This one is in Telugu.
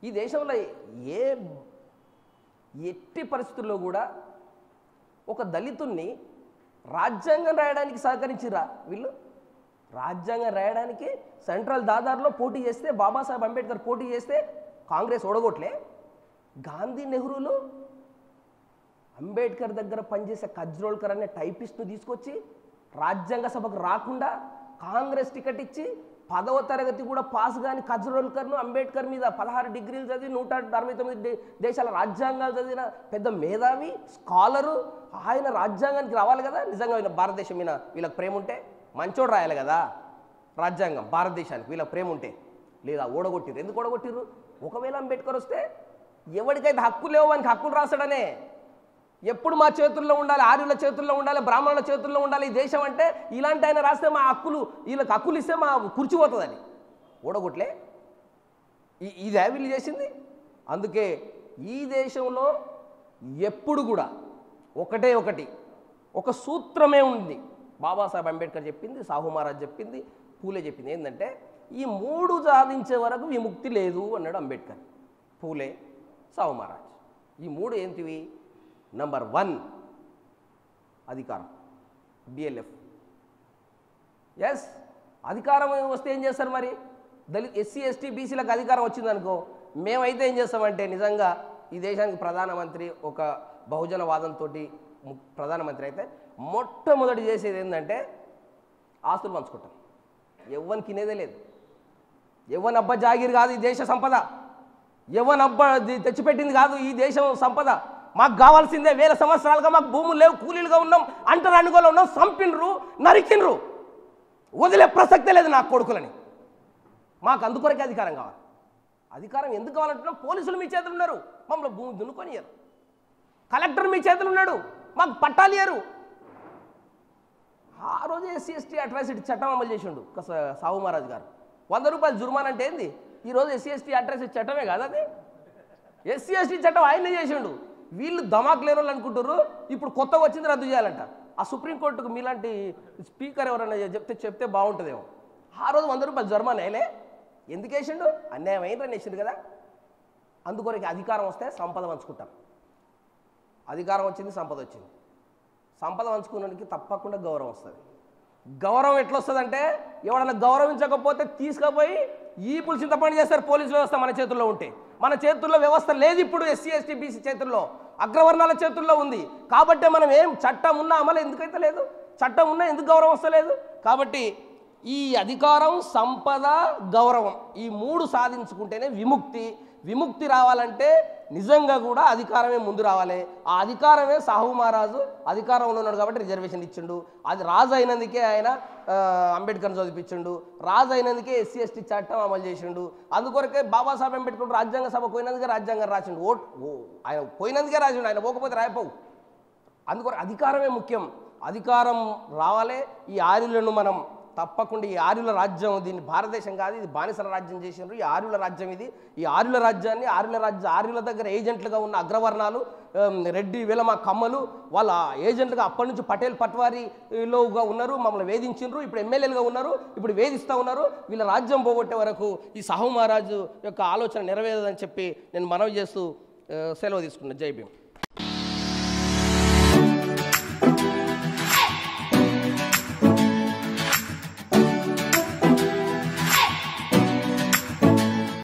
ఈ దేశంలో ఎట్టి పరిస్థితుల్లో కూడా ఒక దళితుణ్ణి రాజ్యాంగం రాయడానికి సహకరించిరా వీళ్ళు. రాజ్యాంగం రాయడానికి సెంట్రల్ దాదార్లో పోటీ చేస్తే, బాబాసాహెబ్ అంబేద్కర్ పోటీ చేస్తే కాంగ్రెస్ ఓడగొట్లే. గాంధీ నెహ్రూలు అంబేద్కర్ దగ్గర పనిచేసే కజ్రోల్కర్ అనే టైపిస్ట్ను తీసుకొచ్చి రాజ్యాంగ సభకు రాకుండా కాంగ్రెస్ టికెట్ ఇచ్చి 10వ తరగతి కూడా పాస్ కాని కజ్రోల్కర్ను అంబేద్కర్ మీద 16 డిగ్రీలు చదివి 169 దేశాల రాజ్యాంగాలు చదివిన పెద్ద మేధావి స్కాలరు ఆయన రాజ్యాంగానికి రావాలి కదా. నిజంగా భారతదేశం మీద వీళ్ళకి ప్రేమ ఉంటే మంచోడు రాయాలి కదా రాజ్యాంగం భారతదేశానికి, వీళ్ళకి ప్రేమ ఉంటే. లేదా ఓడగొట్టిరు. ఎందుకు ఓడగొట్టిరు? ఒకవేళ అంబేద్కర్ వస్తే ఎవరికైతే హక్కు లేవో వానికి హక్కులు రాస్తాడనే. ఎప్పుడు మా చేతుల్లో ఉండాలి, ఆర్యుల చేతుల్లో ఉండాలి, బ్రాహ్మణుల చేతుల్లో ఉండాలి ఈ దేశం అంటే, ఇలాంటి ఆయన రాస్తే మా హక్కులు, వీళ్ళకి హక్కులు ఇస్తే మా కూర్చిపోతుందని ఓడగొట్లే. ఇదే వీళ్ళు చేసింది. అందుకే ఈ దేశంలో ఎప్పుడు కూడా ఒకటి ఒక సూత్రమే ఉంది. బాబాసాహెబ్ అంబేద్కర్ చెప్పింది, సాహు మహారాజ్ చెప్పింది, పూలే చెప్పింది. ఏంటంటే ఈ 3 సాధించే వరకు విముక్తి లేదు అన్నాడు అంబేద్కర్, పూలే, సాహు మహారాజ్. ఈ 3 ఏంటివి? నంబర్ 1 అధికారం, బిఎల్ఎఫ్. ఎస్, అధికారం వస్తే ఏం చేస్తారు మరి? దళిత ఎస్సీ ఎస్టీ బీసీలకు అధికారం వచ్చిందనుకో, మేమైతే ఏం చేస్తామంటే నిజంగా ఈ దేశానికి ప్రధానమంత్రి ఒక బహుజన వాదంతో ప్రధానమంత్రి అయితే మొట్టమొదటి చేసేది ఏంటంటే ఆస్తులు పంచుకుంటాం. ఎవ్వని తినేదే లేదు. ఎవ్వని అబ్బా జాగీర్ కాదు ఈ దేశ సంపద, ఎవ్వని అబ్బా తెచ్చిపెట్టింది కాదు ఈ దేశం సంపద. మాకు కావాల్సిందే, వేల సంవత్సరాలుగా మాకు భూములు లేవు, కూలీలుగా ఉన్నాం, అంటరు అనుకోలో ఉన్నాం, సంపినరు, నరికినరు, వదిలే ప్రసక్తే లేదు నాకు కొడుకులని. మాకు అందుకొరకే అధికారం కావాలి. అధికారం ఎందుకు కావాలంటున్నాం? పోలీసులు మీ చేతులు ఉన్నారు, మమ్మల్ని భూమి దున్నుకొనియరు. కలెక్టర్ మీ చేతులు ఉన్నాడు, మాకు పట్టాలు ఇయ్యరు. ఆ రోజు ఎస్సీ ఎస్టీ అట్రాసిటీ చట్టం అమలు చేసిండు సాహు మహారాజ్ గారు. 100 రూపాయలు జుర్మాన్ అంటే ఏంది? ఈరోజు ఎస్సీ ఎస్టీ అట్రాసిటీ చట్టమే కాదు అది. ఎస్సీ ఎస్టీ చట్టం ఆయనే చేసిండు. వీళ్ళు ధమాక్ లేని వాళ్ళు అనుకుంటారు ఇప్పుడు కొత్తగా వచ్చింది రద్దు చేయాలంట. ఆ సుప్రీంకోర్టుకు మీలాంటి స్పీకర్ ఎవరైనా చెప్తే బాగుంటుందేమో. ఆ రోజు 100 రూపాయలు జుర్మాన్ వేయలే. ఎందుకు వేసిండు? అన్యాయం అయిందని వేసిండు కదా. అందుకొరకు అధికారం వస్తే సంపద పంచుకుంటాం. అధికారం వచ్చింది, సంపద వచ్చింది. సంపద పంచుకున్నకి తప్పకుండా గౌరవం వస్తుంది. గౌరవం ఎట్లా వస్తుందంటే, ఎవడన్నా గౌరవించకపోతే తీసుకుపోయి ఈ పులిసింత పని చేస్తారు పోలీసు వ్యవస్థ మన చేతుల్లో ఉంటే. మన చేతుల్లో వ్యవస్థ లేదు ఇప్పుడు. ఎస్సీ ఎస్టీ బీసీ చేతుల్లో, అగ్రవర్ణాల చేతుల్లో ఉంది. కాబట్టి మనం ఏం చట్టం ఉన్నా అమలు ఎందుకైతే లేదు? చట్టం ఉన్నా ఎందుకు గౌరవం వస్తలేదు? కాబట్టి ఈ అధికారం, సంపద, గౌరవం ఈ 3 సాధించుకుంటేనే విముక్తి రావాలంటే నిజంగా కూడా అధికారమే ముందు రావాలి. ఆ అధికారమే సాహు మహారాజు అధికారంలో ఉన్నాడు కాబట్టి రిజర్వేషన్ ఇచ్చిండు. అది రాజు అయినందుకే ఆయన అంబేద్కర్ చదివించిండు. రాజు అయినందుకే ఎస్సీ ఎస్టీ చట్టం అమలు చేసిండు. అందుకొరకే బాబాసాహెబ్ అంబేద్కర్ రాజ్యాంగ సభ పోయినందుకే రాజ్యాంగం రాసిండు. ఆయన పోయినందుకే రాసిండు, ఆయన పోకపోతే రాయపోవు. అందుకొరకు అధికారమే ముఖ్యం. అధికారం రావాలి. ఈ ఆర్యులను మనం తప్పకుండా, ఈ ఆర్యుల రాజ్యం, దీన్ని భారతదేశం కాదు, ఇది బానిసల రాజ్యం చేసినారు. ఈ ఆర్యుల రాజ్యం ఇది. ఈ ఆర్యుల రాజ్యాన్ని ఆర్యుల దగ్గర ఏజెంట్లుగా ఉన్న అగ్రవర్ణాలు, రెడ్డి, వెలమ, కమ్మలు, వాళ్ళ ఏజెంట్లుగా అప్పటి నుంచి పటేల్ పట్వారీలోగా ఉన్నారు. మమ్మల్ని వేధించారు. ఇప్పుడు ఎమ్మెల్యేలుగా ఉన్నారు, ఇప్పుడు వేధిస్తూ ఉన్నారు. వీళ్ళ రాజ్యం పోగొట్టే వరకు ఈ సాహు మహారాజు యొక్క ఆలోచన నెరవేరదని చెప్పి నేను మనవి చేస్తూ సెలవు తీసుకున్నాను. జై భీమ్.